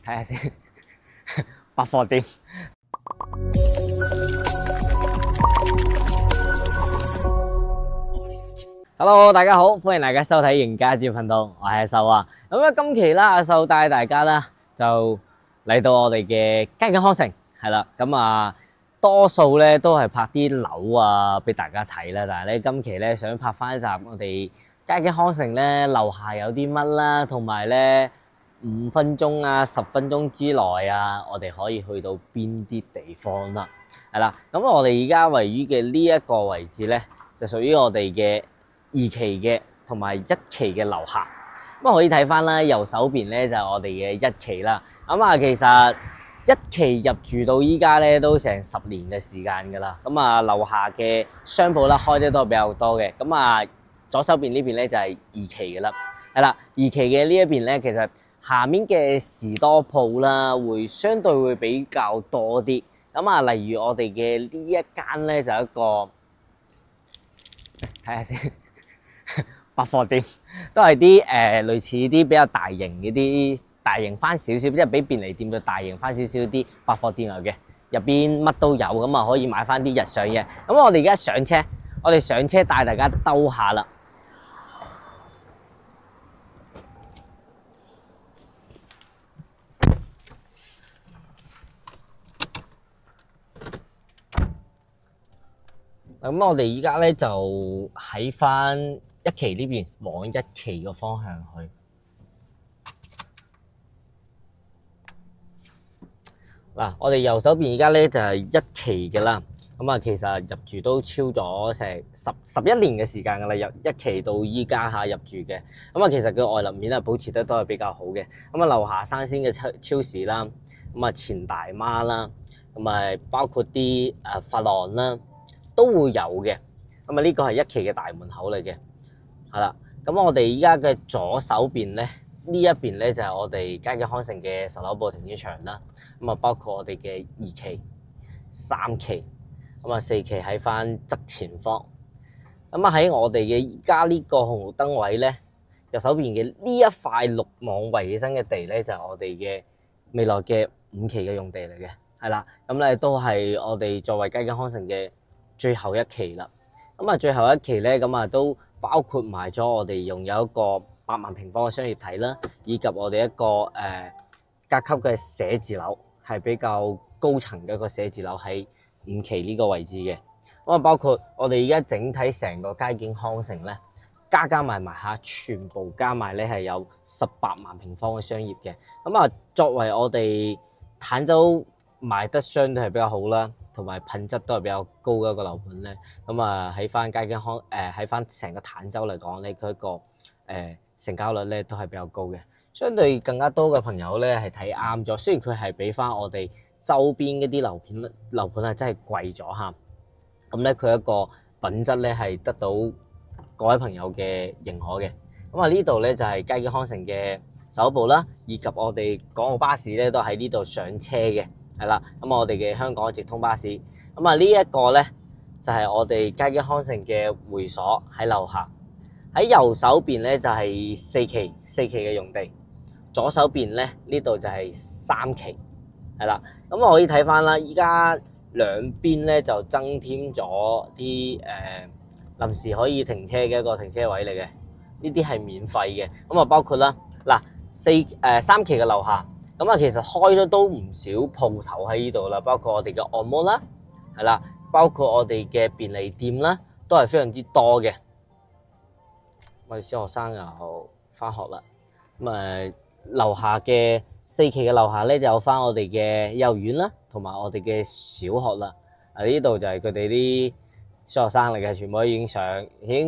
睇下先，百貨店。Hello， 大家好，歡迎大家收睇贏家節頻道，我係阿秀啊。咁咧今期啦，阿秀帶大家啦就嚟到我哋嘅街景康城，係啦。咁啊，多數咧都係拍啲樓啊俾大家睇啦。但係咧今期咧想拍翻一集我哋街景康城咧樓下有啲乜啦，同埋咧5分鐘啊、10分鐘之內啊，我哋可以去到邊啲地方啦。係啦，咁我哋而家位於嘅呢一個位置咧，就屬於我哋嘅2期嘅同埋1期嘅樓下。咁可以睇翻啦，右手邊咧就係我哋嘅1期啦。咁啊，其實1期入住到依家咧都成10年嘅時間㗎啦。咁啊，樓下嘅商鋪啦開得都比較多嘅。咁啊，左手邊呢邊咧就係2期嘅啦。係啦，2期嘅呢一邊咧，其實下面嘅士多鋪啦，會相對會比較多啲。咁啊，例如我哋嘅呢一間咧就一個，睇下先，百貨店都係啲類似啲比較大型嘅啲大型翻少少，即係比便利店再大型翻少少啲百貨店嚟嘅，入邊乜都有，咁啊可以買翻啲日常嘢。咁我哋而家上車，我哋上車帶大家兜下啦。咁我哋依家咧就喺翻1期呢邊，往1期個方向去。嗱，我哋右手邊而家咧就係1期嘅啦。咁啊，其實入住都超咗成11年嘅時間噶啦，由1期到依家下入住嘅。咁啊，其實佢外立面啊保持得都係比較好嘅。咁啊，樓下生鮮嘅超市啦，咁啊前大媽啦，咁啊包括啲髮廊啦，都會有嘅。咁啊，呢個係1期嘅大門口嚟嘅，係啦。咁我哋依家嘅左手邊咧，呢一邊咧就係我哋街景康城嘅售樓部停車場啦。咁啊，包括我哋嘅2期、3期，咁啊4期喺翻側前方。咁啊喺我哋嘅依家呢個紅綠燈位咧，右手邊嘅呢一塊綠網圍起身嘅地咧，就係我哋嘅未來嘅5期嘅用地嚟嘅，係啦。咁咧都係我哋作為街景康城嘅最後1期啦。咁啊最後1期咧，咁啊都包括埋咗我哋擁有一個8萬平方嘅商業體啦，以及我哋一個甲級嘅寫字樓，係比較高層嘅一個寫字樓喺5期呢個位置嘅。咁啊包括我哋而家整體成個街景康城咧，加埋下，全部加埋咧係有18萬平方嘅商業嘅。咁啊作為我哋坦洲賣得相對係比較好啦，同埋品質都係比較高嘅一個樓盤咧。咁啊喺翻街景康喺翻成個坦洲嚟講咧，佢一個成交率咧都係比較高嘅。相對更加多嘅朋友咧係睇啱咗，雖然佢係比翻我哋周邊嗰啲樓盤係真係貴咗嚇。咁咧佢一個品質咧係得到各位朋友嘅認可嘅。咁啊呢度咧就係街景康城嘅售樓部啦，以及我哋港澳巴士咧都喺呢度上車嘅。係啦，咁我哋嘅香港直通巴士，咁啊呢一個咧就係我哋街景康城嘅會所喺樓下，喺右手邊咧就係4期嘅用地，左手邊咧呢度就係3期，係啦，咁我可以睇翻啦，依家兩邊咧就增添咗啲臨時可以停車嘅一個停車位嚟嘅，呢啲係免費嘅，咁啊包括啦嗱3期嘅樓下。咁啊，其實開咗都唔少鋪頭喺呢度啦，包括我哋嘅按摩啦，係啦，包括我哋嘅便利店啦，都係非常之多嘅。我哋小學生又翻學啦，咁啊，樓下嘅4期嘅樓下咧就有翻我哋嘅幼兒園啦，同埋我哋嘅小學啦。呢度就係佢哋啲小學生嚟嘅，全部都已經開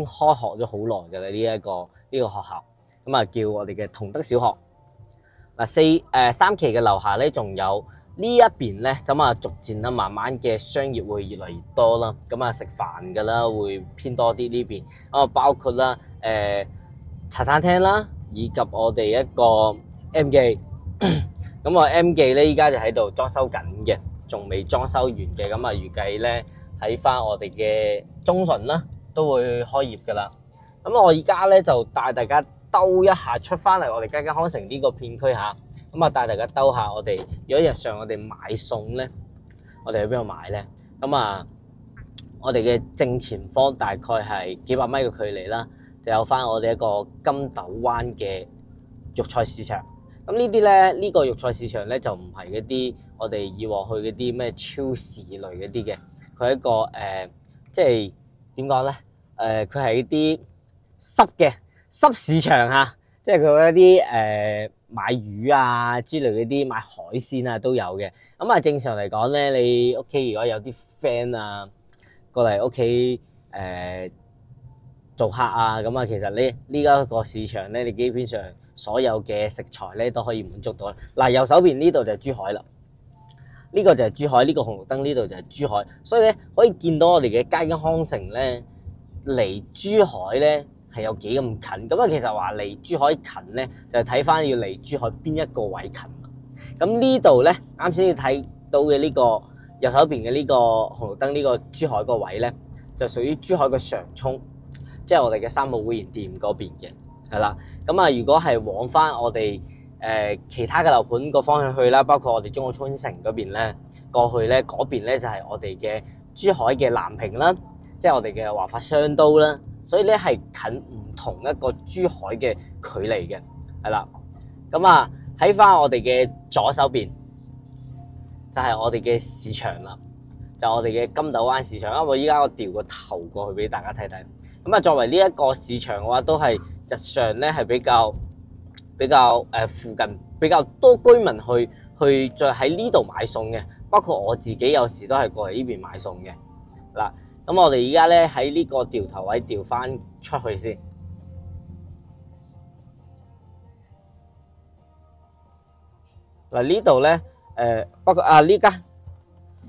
學咗好耐嘅啦。呢個學校，咁啊叫我哋嘅同德小學。3期嘅樓下咧，仲有呢一邊咧，咁啊逐漸啦，慢慢嘅商業會越嚟越多啦。咁啊食飯嘅啦，會偏多啲呢邊。咁啊包括啦，茶餐廳啦，以及我哋一個 M 記。咁啊 M 記咧，依家就喺度裝修緊嘅，仲未裝修完嘅。咁啊預計咧喺翻我哋嘅中旬啦，都會開業噶啦。咁我而家咧就帶大家兜一下出翻嚟我哋街景康城呢個片區嚇。咁啊，帶大家兜下我哋如果日常我哋買餸咧，我哋去邊度買咧？咁啊，我哋嘅正前方大概係幾百米嘅距離啦，就有翻我哋一個金豆灣嘅肉菜市場。咁呢啲咧，呢個肉菜市場咧就唔係嗰啲我哋以往去嗰啲咩超市類嗰啲嘅，佢係一個即係點講咧？佢係一啲濕市場嚇，即係佢嗰啲買魚啊之類嗰啲買海鮮啊都有嘅。咁啊，正常嚟講咧，你屋企如果有啲 friend 啊過嚟屋企做客啊，咁啊，其實呢一個市場咧，你基本上所有嘅食材咧都可以滿足到啦。嗱，右手邊呢度就係珠海啦，呢個就係珠海，呢個紅綠燈呢度就係珠海，所以咧可以見到我哋嘅佳景康城咧離珠海咧係有幾咁近。咁啊，其實話離珠海近咧，就係睇翻要離珠海邊一個位近。咁呢度咧，啱先要睇到嘅呢個右手邊嘅呢個紅綠燈呢個珠海個位咧，就屬於珠海嘅上涌，即係我哋嘅三號會員店嗰邊嘅，係啦。咁啊，如果係往翻我哋其他嘅樓盤個方向去啦，包括我哋中國春城嗰邊咧，過去咧嗰邊咧就係我哋嘅珠海嘅南屏啦，即係我哋嘅華發商都啦，所以咧係近唔同一個珠海嘅距離嘅，係啦。咁啊，喺翻我哋嘅左手邊就係我哋嘅市場啦，就我哋嘅金豆灣市場。因為依家我調個頭過去俾大家睇睇。咁啊，作為呢一個市場嘅話，都係日常咧係比較附近比較多居民去再喺呢度買餸嘅，包括我自己有時都係過嚟呢邊買餸嘅。嗱，咁我哋而家咧喺呢個掉頭位調翻出去先。嗱，呢度咧包括呢間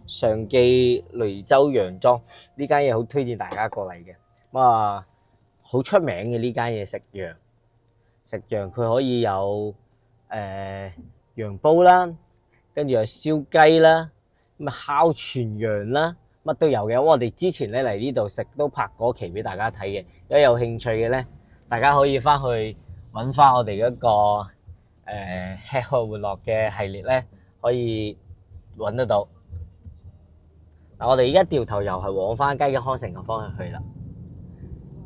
常記雷州羊莊呢間嘢好推薦大家過嚟嘅。咁啊，好出名嘅呢間嘢食羊，佢可以有羊煲啦，跟住有燒雞啦，咁啊烤全羊啦，乜都有嘅。我哋之前咧嚟呢度食都拍過期俾大家睇嘅。如果有興趣嘅咧，大家可以翻去揾翻我哋嗰個吃喝玩樂嘅系列咧，可以揾得到。嗱，我哋而家掉頭又係往翻佳景康城嘅方向去啦。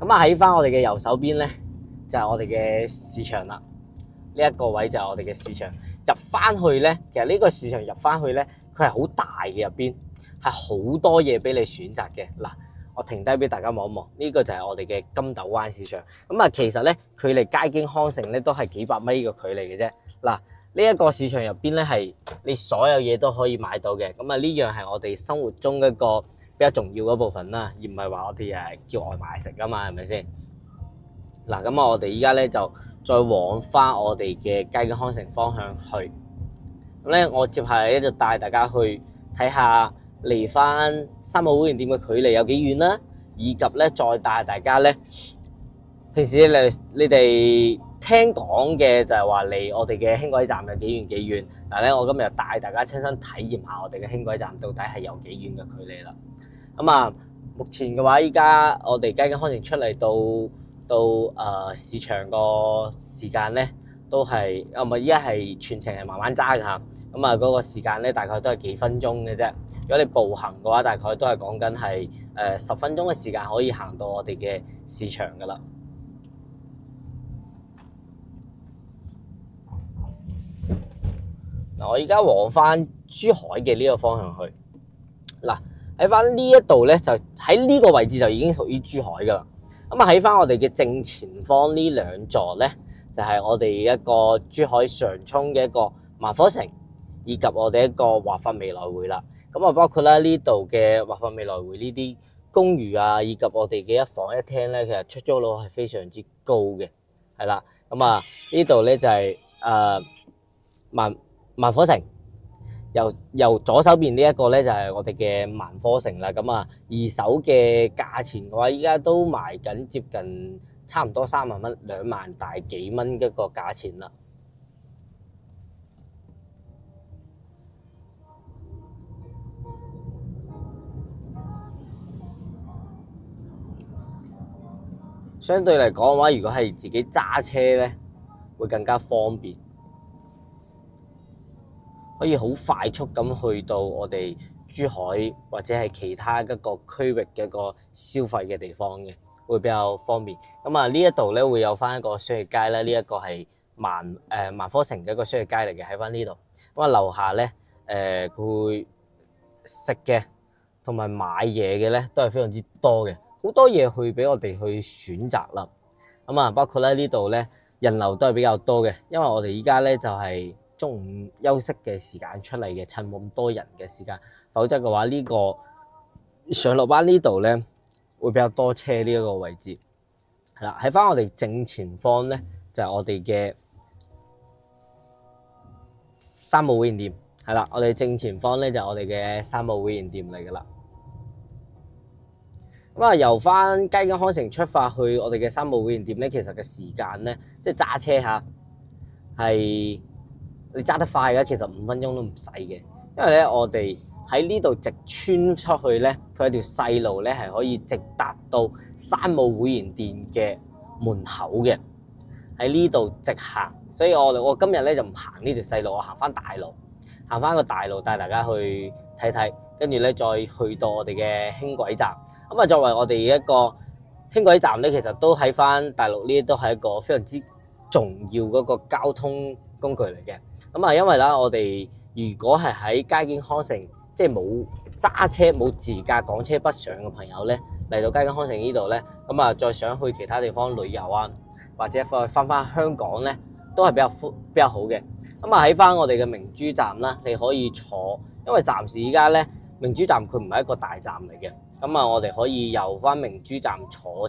咁啊，喺翻我哋嘅右手邊咧，就係我哋嘅市場啦。呢一個位就係我哋嘅市場。入翻去咧，其實呢個市場入翻去咧，佢係好大嘅，入邊係好多嘢俾你選擇嘅。嗱，我停低俾大家望一望，呢個就係我哋嘅金豆灣市場。咁啊，其實咧距離佳景康城咧都係幾百米嘅距離嘅啫。嗱，呢一個市場入邊咧係你所有嘢都可以買到嘅。咁啊，呢樣係我哋生活中一個比較重要嗰部分啦，而唔係話我哋叫外賣食噶嘛，係咪先？嗱，咁我哋依家咧就再往翻我哋嘅佳景康城方向去。咁咧，我接下嚟咧就帶大家去睇下離翻三號會員店嘅距離有幾遠啦，以及咧再帶大家咧平時你哋聽講嘅就係話離我哋嘅輕軌站有幾遠幾遠。但係咧，我今日帶大家親身體驗下我哋嘅輕軌站到底係有幾遠嘅距離啦。咁啊，目前嘅話，依家我哋佳景康城出嚟到市場個時間咧，都係依家係全程係慢慢揸嘅嚇。咁啊，嗰個時間咧大概都係幾分鐘嘅啫。如果你步行嘅話，大概都係講緊係10分鐘嘅時間可以行到我哋嘅市場噶啦。嗱，我而家往翻珠海嘅呢個方向去。嗱，喺翻呢一度咧，就喺呢個位置就已經屬於珠海噶啦。咁啊，喺翻我哋嘅正前方呢兩座咧，就係我哋一個珠海上涌嘅一個萬科城，以及我哋一個華發未來匯啦。咁啊，包括啦呢度嘅華發未來匯呢啲公寓啊，以及我哋嘅一房一廳咧，其實出租率係非常之高嘅，係啦。咁啊，呢度咧就係萬科城。由左手邊呢一個咧就係我哋嘅萬科城啦。咁啊，二手嘅價錢嘅話，依家都賣緊接近差唔多3萬蚊，2萬大幾蚊一個價錢啦。相對嚟講嘅話，如果係自己揸車咧，會更加方便。可以好快速咁去到我哋珠海或者係其他一個區域嘅一個消費嘅地方嘅，會比較方便。咁啊呢一度咧會有翻一個商業街咧，呢一個係萬科城嘅一個商業街嚟嘅，喺翻呢度。咁啊樓下咧佢會食嘅同埋買嘢嘅咧都係非常之多嘅，好多嘢去俾我哋去選擇啦。咁啊包括咧呢度咧人流都係比較多嘅，因為我哋依家咧就係中午休息嘅時間出嚟嘅，趁冇咁多人嘅時間，否則嘅話呢個上落班呢度咧會比較多車呢一個位置。係啦，喺翻我哋正前方咧就係我哋嘅山姆會員店。係啦，我哋正前方咧就係我哋嘅山姆會員店嚟噶啦。咁啊，由翻佳景康城出發去我哋嘅山姆會員店咧，其實嘅時間咧，即係揸車嚇係你揸得快嘅，其實5分鐘都唔使嘅。因為咧，我哋喺呢度直穿出去咧，佢有條細路咧係可以直達到山姆會員店嘅門口嘅。喺呢度直行，所以我今日咧就唔行呢條細路，我行翻大路，行翻個大路帶大家去睇睇。跟住咧，再去到我哋嘅輕軌站。咁啊，作為我哋一個輕軌站咧，其實都喺翻大陸呢，都係一個非常之重要嗰個交通工具嚟嘅。咁啊，因為啦，我哋如果係喺佳景康城，即係冇揸車冇自駕港車北上嘅朋友咧，嚟到佳景康城呢度咧，咁啊，再想去其他地方旅遊啊，或者翻香港咧，都係比較好嘅。咁啊，喺翻我哋嘅明珠站啦，你可以坐，因為暫時而家咧。明珠站佢唔係一個大站嚟嘅，咁啊，我哋可以由翻明珠站坐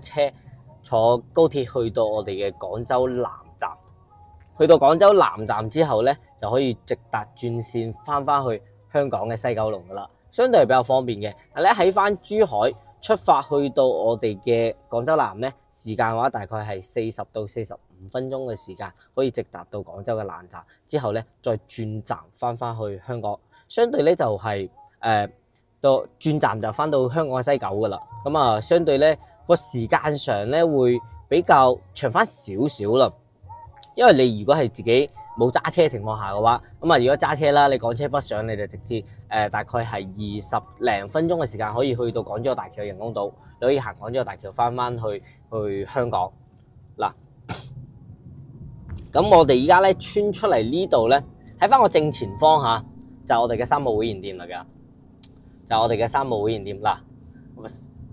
高鐵去到我哋嘅廣州南站，去到廣州南站之後咧，就可以直達轉線翻去香港嘅西九龍噶啦，相對係比較方便嘅。但係咧喺翻珠海出發去到我哋嘅廣州南咧，時間嘅話大概係40到45分鐘嘅時間，可以直達到廣州嘅南站，之後咧再轉站翻去香港，相對咧就係到轉站就翻到香港嘅西九噶啦，咁啊相對咧個時間上咧會比較長翻少少啦。因為你如果係自己冇揸車嘅情況下嘅話，咁啊如果揸車啦，你港車北上你就直接大概係20零分鐘嘅時間可以去到港珠澳大橋人工島，你可以行港珠澳大橋翻去香港嗱。咁我哋而家咧穿出嚟呢度咧，喺翻我正前方嚇，就係我哋嘅山姆會員店嚟噶。就我哋嘅山姆會員店啦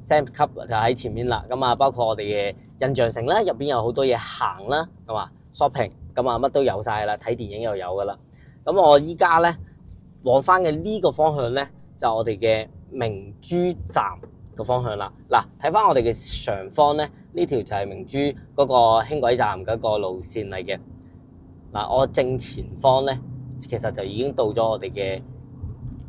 ，Sam 級就喺前面啦。咁啊，包括我哋嘅印象城啦，入邊有好多嘢行啦，咁啊 shopping，咁啊乜都有晒啦，睇電影又有噶啦。咁我依家咧往翻嘅呢個方向咧，就我哋嘅明珠站個方向啦。嗱，睇翻我哋嘅上方咧，呢條就係明珠嗰個輕軌站嗰個路線嚟嘅。嗱，我正前方咧，其實就已經到咗我哋嘅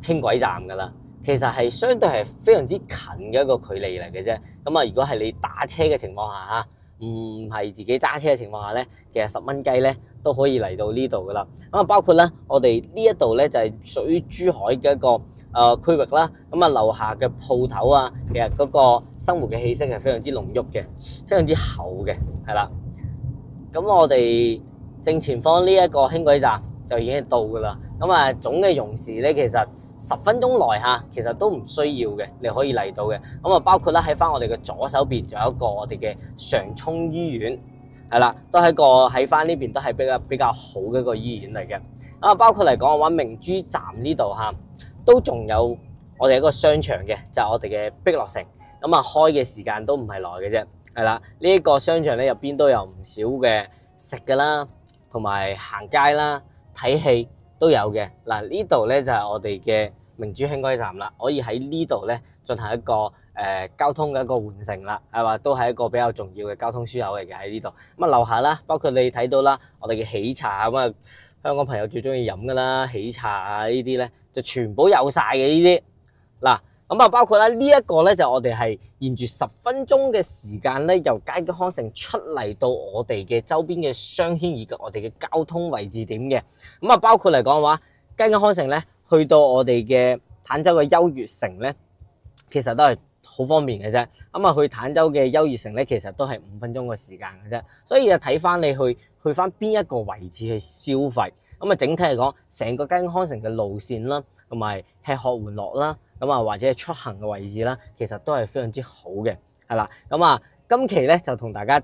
輕軌站噶啦。其實係相對係非常之近嘅一個距離嚟嘅啫。咁啊，如果係你打車嘅情況下嚇，唔係自己揸車嘅情況下咧，其實10蚊雞咧都可以嚟到呢度噶啦。咁啊，包括咧我哋呢一度咧就係屬於珠海嘅一個區域啦。咁啊，樓下嘅鋪頭啊，其實嗰個生活嘅氣息係非常之濃郁嘅，非常之厚嘅，係啦。咁我哋正前方呢一個輕軌站就已經到噶啦。咁啊，總嘅用時咧其實10分鐘內嚇，其實都唔需要嘅，你可以嚟到嘅。咁啊，包括啦喺翻我哋嘅左手邊，仲有一個我哋嘅常涌醫院，係啦，都係喺翻呢邊都係比較好嘅一個醫院嚟嘅。咁啊，包括嚟講嘅話，明珠站呢度嚇都仲有我哋一個商場嘅，就係我哋嘅碧樂城。咁啊，開嘅時間都唔係耐嘅啫，係啦。呢一個商場咧入邊都有唔少嘅食嘅啦，同埋行街啦、睇戲都有嘅。嗱，呢度咧就係我哋嘅明珠輕軌站啦，可以喺呢度咧進行一個交通嘅一個換乘啦，係嘛，都係一個比較重要嘅交通樞紐嚟嘅喺呢度。咁啊，樓下啦，包括你睇到啦，我哋嘅喜茶咁啊，香港朋友最中意飲噶啦，喜茶啊呢啲咧就全部有晒嘅呢啲。嗱，咁啊，包括啦呢一個咧就我哋係沿住10分鐘嘅時間咧，由佳景康城出嚟到我哋嘅周邊嘅商圈以及我哋嘅交通位置點嘅。咁啊，包括嚟講嘅話，佳景康城咧去到我哋嘅坦洲嘅優越城咧，其實都係好方便嘅啫。咁啊，去坦洲嘅優越城咧，其實都係5分鐘嘅時間嘅啫。所以就睇翻你去翻邊一個位置去消費，咁啊，整體嚟講，成個吉康城嘅路線啦，同埋吃喝玩樂啦，咁啊或者係出行嘅位置啦，其實都係非常之好嘅，係啦。咁啊，今期咧就同大家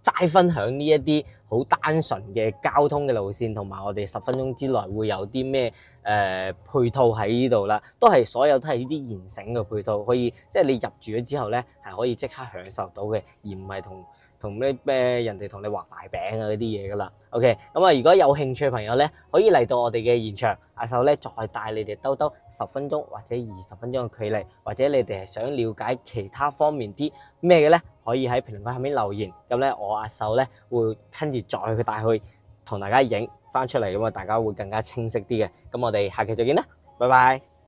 齋分享呢一啲好單純嘅交通嘅路線，同埋我哋10分鐘之內會有啲咩配套喺呢度啦，所有都係呢啲現成嘅配套，可以即係你入住咗之後咧係可以即刻享受到嘅，而唔係同咩人哋同你畫大餅啊嗰啲嘢噶啦。OK， 咁啊，如果有興趣嘅朋友咧，可以嚟到我哋嘅現場，阿秀咧再帶你哋兜10分鐘或者20分鐘嘅距離，或者你哋係想了解其他方面啲咩嘅咧，可以喺評論區下面留言，咁咧我阿秀咧會親自再去帶去同大家影翻出嚟，咁啊大家會更加清晰啲嘅。咁我哋下期再見啦，拜拜。